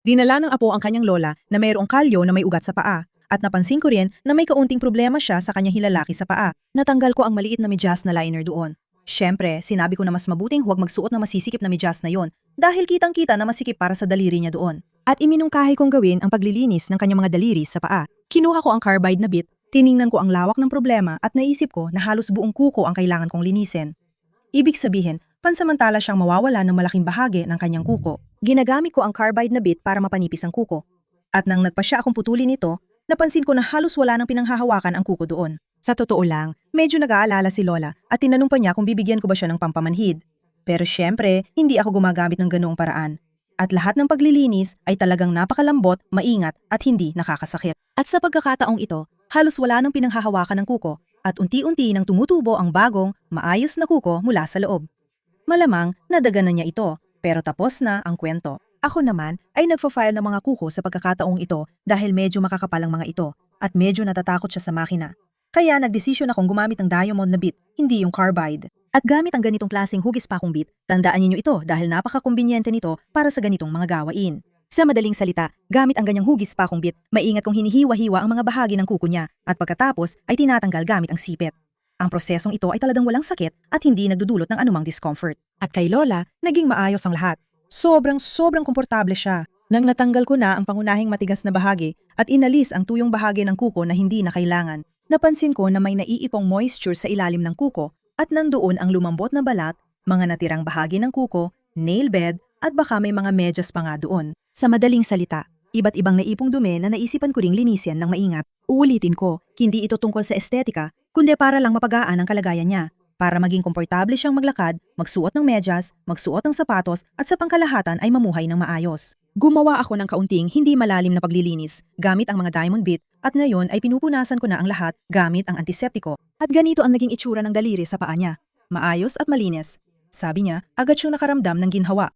Dinala ng apo ang kanyang lola na mayroong kalyo na may ugat sa paa. At napansin ko rin na may kaunting problema siya sa kanyang hilalaki sa paa. Natanggal ko ang maliit na medyas na liner doon. Siyempre, sinabi ko na mas mabuting huwag magsuot ng masisikip na medyas na yon dahil kitang-kita na masikip para sa daliri niya doon. At iminungkahi kong gawin ang paglilinis ng kanyang mga daliri sa paa. Kinuha ko ang carbide na bit, tiningnan ko ang lawak ng problema at naisip ko na halos buong kuko ang kailangan kong linisin. Ibig sabihin, pansamantala siyang mawawala ng malaking bahagi ng kanyang kuko. Ginagamit ko ang carbide na bit para mapanipis ang kuko. At nang nagpasya akong putulin ito, napansin ko na halos wala nang pinanghahawakan ang kuko doon. Sa totoo lang, medyo nag-aalala si Lola at tinanong pa niya kung bibigyan ko ba siya ng pampamanhid. Pero syempre, hindi ako gumagamit ng ganoong paraan. At lahat ng paglilinis ay talagang napakalambot, maingat at hindi nakakasakit. At sa pagkakataong ito, halos wala nang pinanghahawakan ng kuko at unti-unti nang tumutubo ang bagong, maayos na kuko mula sa loob. Malamang nadaganan niya ito, pero tapos na ang kwento. Ako naman ay nagfa-file ng mga kuko sa pagkakataong ito dahil medyo makakapal ang mga ito at medyo natatakot siya sa makina. Kaya nagdesisyon akong gumamit ng diamond na bit, hindi yung carbide. At gamit ang ganitong klaseng hugis pa akong bit, tandaan ninyo ito dahil napaka-kumbinyente nito para sa ganitong mga gawain. Sa madaling salita, gamit ang ganyang hugis pa akong bit, maingat kong hinihiwa-hiwa ang mga bahagi ng kuko niya at pagkatapos ay tinatanggal gamit ang sipit. Ang prosesong ito ay talagang walang sakit at hindi nagdudulot ng anumang discomfort. At kay Lola, naging maayos ang lahat. Sobrang komportable siya. Nang natanggal ko na ang pangunahing matigas na bahagi at inalis ang tuyong bahagi ng kuko na hindi na kailangan, napansin ko na may naiipong moisture sa ilalim ng kuko at nandoon ang lumambot na balat, mga natirang bahagi ng kuko, nail bed at baka may mga medyas pa nga doon. Sa madaling salita, iba't ibang naipong dumi na naisipan ko ring linisin ng maingat. Uulitin ko, hindi ito tungkol sa estetika, kundi para lang mapagaan ang kalagayan niya. Para maging komportable siyang maglakad, magsuot ng medyas, magsuot ng sapatos at sa pangkalahatan ay mamuhay ng maayos. Gumawa ako ng kaunting hindi malalim na paglilinis gamit ang mga diamond bit at ngayon ay pinupunasan ko na ang lahat gamit ang antiseptiko. At ganito ang naging itsura ng daliri sa paa niya. Maayos at malinis. Sabi niya, agad siyang nakaramdam ng ginhawa.